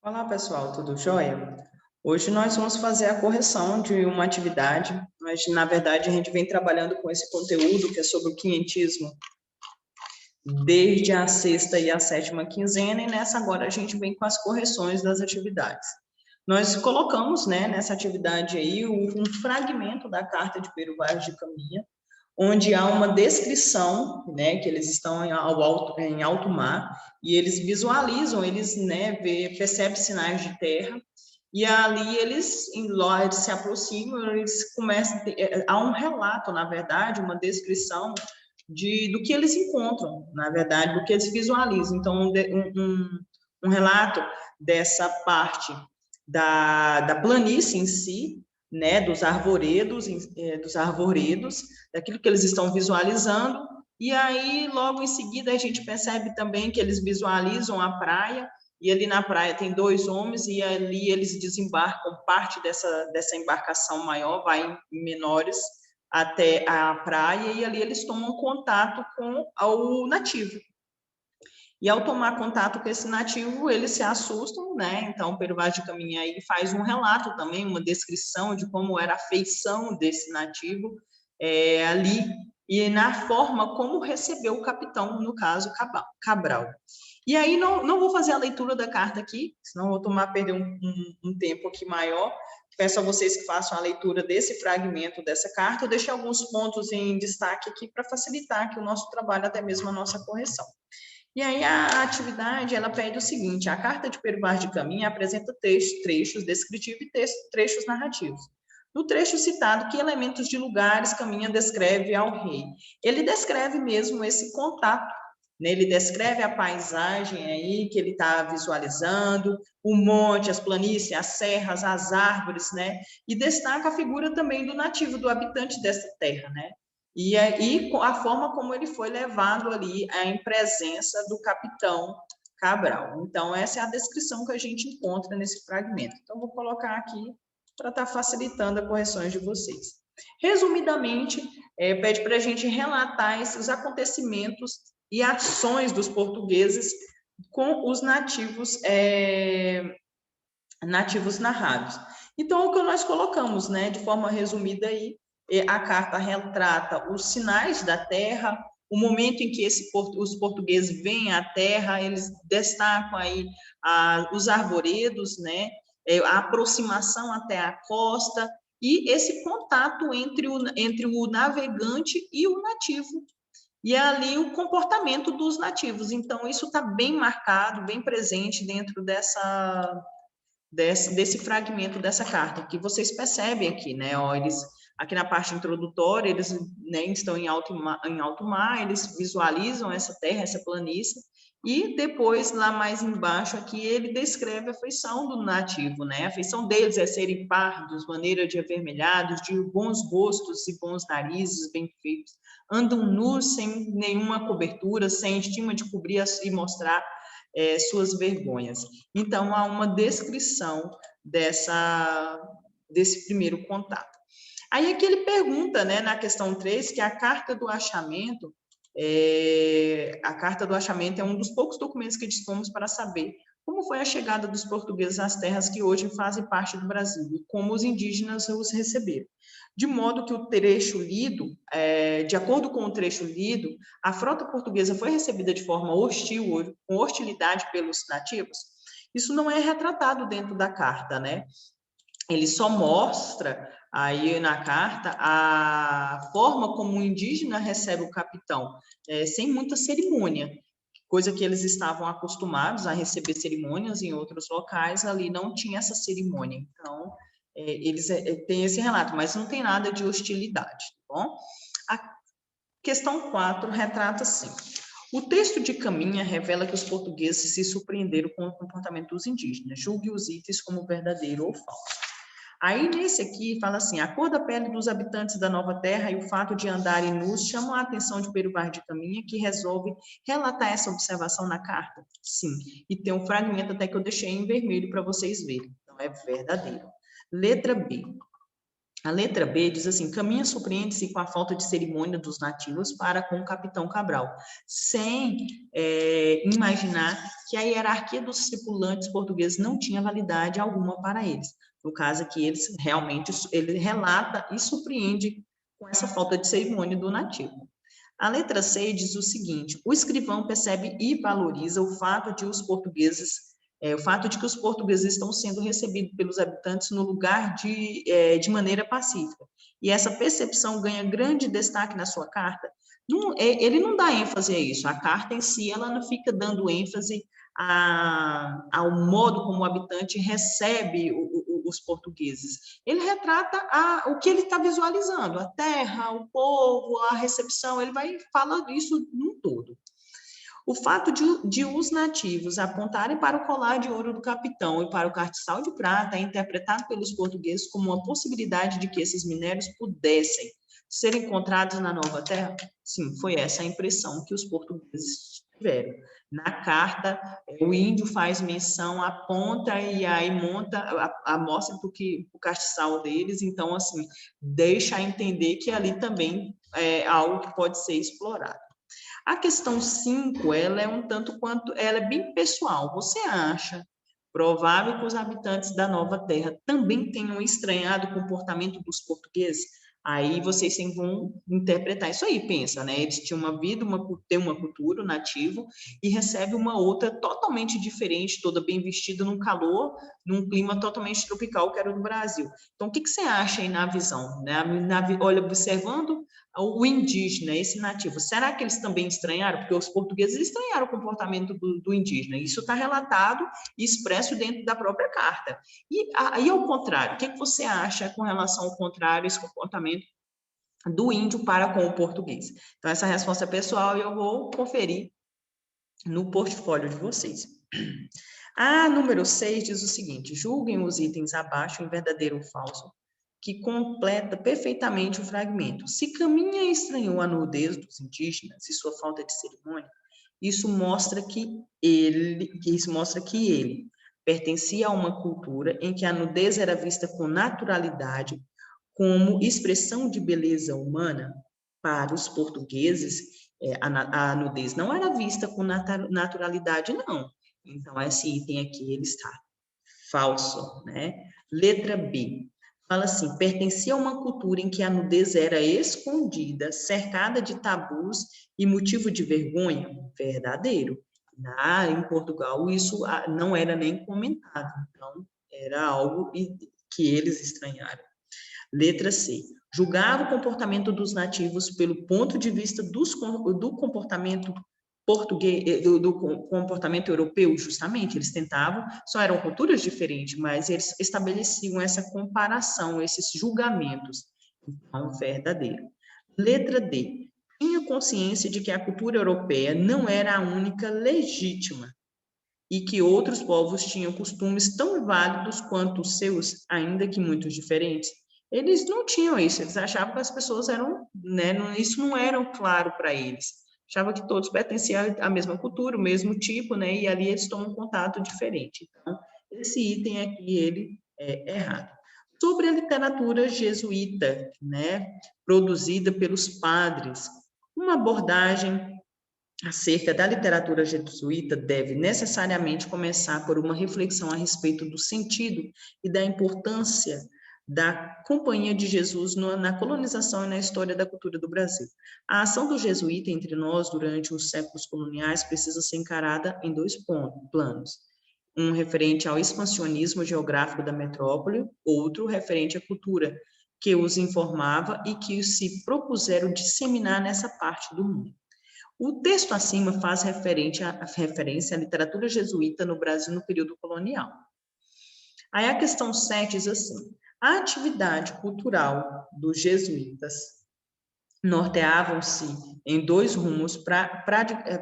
Olá, pessoal, tudo jóia? Hoje nós vamos fazer a correção de uma atividade, mas na verdade a gente vem trabalhando com esse conteúdo que é sobre o quinhentismo desde a sexta e a sétima quinzena, e nessa agora a gente vem com as correções das atividades. Nós colocamos, nessa atividade aí um fragmento da carta de Pero Vaz de Caminha, onde há uma descrição, que eles estão em alto mar, e eles visualizam, eles, percebem sinais de terra, e ali eles se aproximam, eles começam, há um relato, na verdade, uma descrição do que eles encontram, na verdade, do que eles visualizam. Então, um relato dessa parte da planície em si, dos arvoredos, daquilo que eles estão visualizando, e aí, logo em seguida, a gente percebe também que eles visualizam a praia, e ali na praia tem dois homens, e ali eles desembarcam parte dessa embarcação maior, vai em menores, até a praia, e ali eles tomam contato com o nativo. E ao tomar contato com esse nativo, eles se assustam, Então, o Pero Vaz de Caminha aí faz um relato também, uma descrição de como era a feição desse nativo ali, e na forma como recebeu o capitão, no caso, Cabral. E aí, não vou fazer a leitura da carta aqui, senão vou perder um tempo aqui maior. Peço a vocês que façam a leitura desse fragmento dessa carta. Eu deixei alguns pontos em destaque aqui para facilitar aqui o nosso trabalho, até mesmo a nossa correção. E aí a atividade, ela pede o seguinte: a carta de Pero Vaz de Caminha apresenta trechos descritivos e trechos narrativos. No trecho citado, que elementos de lugares Caminha descreve ao rei? Ele descreve mesmo esse contato, Ele descreve a paisagem aí que ele está visualizando, o monte, as planícies, as serras, as árvores, E destaca a figura também do nativo, do habitante dessa terra, E aí a forma como ele foi levado ali em presença do capitão Cabral. Então, essa é a descrição que a gente encontra nesse fragmento. Então, vou colocar aqui para estar facilitando as correções de vocês. Resumidamente, pede para a gente relatar esses acontecimentos e ações dos portugueses com os nativos narrados. Então, o que nós colocamos, de forma resumida aí, a carta retrata os sinais da terra, o momento em que os portugueses vêm à terra, eles destacam aí os arvoredos, a aproximação até a costa, e esse contato entre o navegante e o nativo, e ali o comportamento dos nativos. Então, isso está bem marcado, bem presente dentro desse fragmento dessa carta, que vocês percebem aqui, eles, aqui na parte introdutória, eles estão em alto mar, eles visualizam essa terra, essa planície, e depois, lá mais embaixo, aqui, ele descreve a feição do nativo, A feição deles é serem pardos, maneira de avermelhados, de bons rostos e bons narizes bem feitos, andam nus, sem nenhuma cobertura, sem estima de cobrir e mostrar suas vergonhas. Então, há uma descrição desse primeiro contato. Aí aqui ele pergunta, na questão 3, que a carta do achamento é um dos poucos documentos que dispomos para saber como foi a chegada dos portugueses às terras que hoje fazem parte do Brasil e como os indígenas os receberam. De modo que o trecho lido, de acordo com o trecho lido, a frota portuguesa foi recebida de forma hostil, com hostilidade pelos nativos. Isso não é retratado dentro da carta, Ele só mostra aí na carta a forma como o indígena recebe o capitão, sem muita cerimônia, coisa que eles estavam acostumados a receber cerimônias em outros locais, ali não tinha essa cerimônia. Então, eles têm esse relato, mas não tem nada de hostilidade, tá bom? A questão 4 retrata assim: o texto de Caminha revela que os portugueses se surpreenderam com o comportamento dos indígenas, julgue os itens como verdadeiro ou falso. Aí, nesse aqui, fala assim: a cor da pele dos habitantes da nova terra e o fato de andarem nus chamam a atenção de Pero Vaz de Caminha, que resolve relatar essa observação na carta. Sim, e tem um fragmento até que eu deixei em vermelho para vocês verem. Então, é verdadeiro. Letra B. A letra B diz assim: Caminha surpreende-se com a falta de cerimônia dos nativos para com o capitão Cabral, sem imaginar que a hierarquia dos tripulantes portugueses não tinha validade alguma para eles. No caso aqui, ele relata e surpreende com essa falta de cerimônia do nativo. A letra C diz o seguinte: o escrivão percebe e valoriza o fato de que os portugueses estão sendo recebidos pelos habitantes no lugar de maneira pacífica. E essa percepção ganha grande destaque na sua carta. Ele não dá ênfase a isso. A carta em si, ela não fica dando ênfase ao modo como o habitante recebe os portugueses. Ele retrata o que ele está visualizando, a terra, o povo, a recepção, ele vai falar disso num todo. O fato de os nativos apontarem para o colar de ouro do capitão e para o castiçal de prata é interpretado pelos portugueses como uma possibilidade de que esses minérios pudessem ser encontrados na nova terra? Sim, foi essa a impressão que os portugueses tiveram. Na carta, o índio faz menção, aponta e aí mostra o castiçal deles, então, assim, deixa entender que ali também é algo que pode ser explorado. A questão 5, ela é bem pessoal. Você acha provável que os habitantes da nova terra também tenham estranhado o comportamento dos portugueses? Aí vocês sempre vão interpretar isso aí, pensa, né? Eles tinham têm uma cultura nativa e recebem uma outra totalmente diferente, toda bem vestida num calor, num clima totalmente tropical, que era o do Brasil. Então, o que você acha aí na visão? Né? Olha, observando o indígena, esse nativo, será que eles também estranharam? Porque os portugueses estranharam o comportamento do indígena. Isso está relatado e expresso dentro da própria carta. E aí, ao contrário, o que você acha com relação ao contrário, esse comportamento do índio para com o português? Então, essa resposta é pessoal e eu vou conferir no portfólio de vocês. A número 6 diz o seguinte: julguem os itens abaixo em verdadeiro ou falso, que completa perfeitamente o fragmento. Se Caminha estranhou a nudez dos indígenas e sua falta de cerimônia, isso mostra que ele pertencia a uma cultura em que a nudez era vista com naturalidade, como expressão de beleza humana. Para os portugueses, a nudez não era vista com naturalidade, não. Então, esse item aqui, ele está falso, né? Letra B. Fala assim: pertencia a uma cultura em que a nudez era escondida, cercada de tabus e motivo de vergonha? Verdadeiro. Em Portugal, isso não era nem comentado. Então, era algo que eles estranharam. Letra C. Julgava o comportamento dos nativos pelo ponto de vista do comportamento português, do comportamento europeu, justamente. Eles tentavam, só eram culturas diferentes, mas eles estabeleciam essa comparação, esses julgamentos. Então, verdadeiro. Letra D. Tinha consciência de que a cultura europeia não era a única legítima e que outros povos tinham costumes tão válidos quanto os seus, ainda que muito diferentes. Eles não tinham isso, eles achavam que as pessoas eram, né, isso não era claro para eles. Achavam que todos pertenciam à mesma cultura, o mesmo tipo, né, e ali eles tomam um contato diferente. Então, esse item aqui, ele é errado. Sobre a literatura jesuíta, né, produzida pelos padres, uma abordagem acerca da literatura jesuíta deve necessariamente começar por uma reflexão a respeito do sentido e da importância da Companhia de Jesus na colonização e na história da cultura do Brasil. A ação do jesuíta entre nós durante os séculos coloniais precisa ser encarada em dois planos. Um referente ao expansionismo geográfico da metrópole, outro referente à cultura que os informava e que se propuseram disseminar nessa parte do mundo. O texto acima faz referência à literatura jesuíta no Brasil no período colonial. Aí a questão 7 diz assim: a atividade cultural dos jesuítas norteavam-se em dois rumos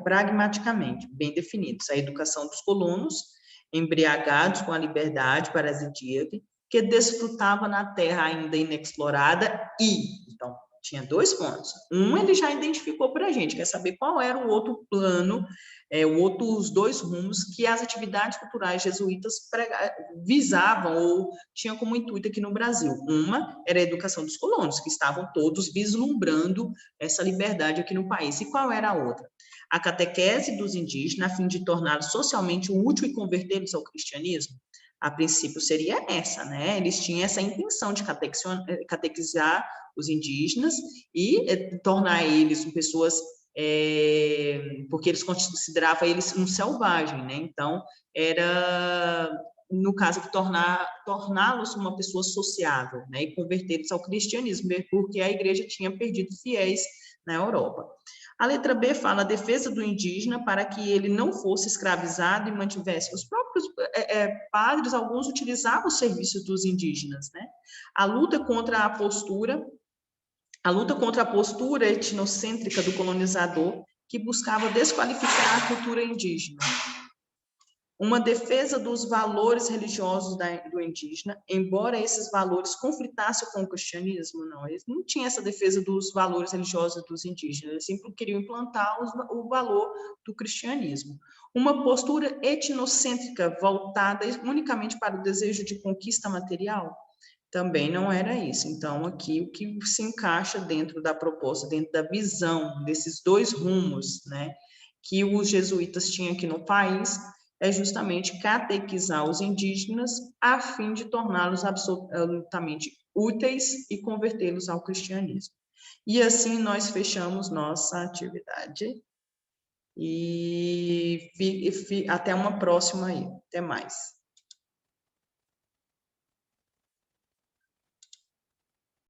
pragmaticamente bem definidos: a educação dos colonos, embriagados com a liberdade parasitíaca, que desfrutava na terra ainda inexplorada então, tinha dois pontos. Um, ele já identificou para a gente, quer saber qual era o outro plano, os dois rumos que as atividades culturais jesuítas visavam ou tinham como intuito aqui no Brasil. Uma era a educação dos colonos, que estavam todos vislumbrando essa liberdade aqui no país. E qual era a outra? a catequese dos indígenas a fim de torná-los socialmente úteis e convertê-los ao cristianismo? A princípio seria essa, né? Eles tinham essa intenção de catequizar os indígenas e tornar eles pessoas, porque eles consideravam eles um selvagem, né? Então, era, no caso, torná-los uma pessoa sociável, né? E convertê-los ao cristianismo, porque a igreja tinha perdido fiéis na Europa. A letra B fala a defesa do indígena para que ele não fosse escravizado e mantivesse. Os próprios padres, alguns utilizavam o serviço dos indígenas, né? A luta contra a postura etnocêntrica do colonizador que buscava desqualificar a cultura indígena. Uma defesa dos valores religiosos do indígena, embora esses valores conflitassem com o cristianismo, não, eles não tinham essa defesa dos valores religiosos dos indígenas, eles sempre queriam implantar o valor do cristianismo. Uma postura etnocêntrica voltada unicamente para o desejo de conquista material, também não era isso. Então, aqui, o que se encaixa dentro da proposta, dentro da visão desses dois rumos, né, que os jesuítas tinham aqui no país, é justamente catequizar os indígenas a fim de torná-los absolutamente úteis e convertê-los ao cristianismo. E assim nós fechamos nossa atividade. E até uma próxima aí. Até mais.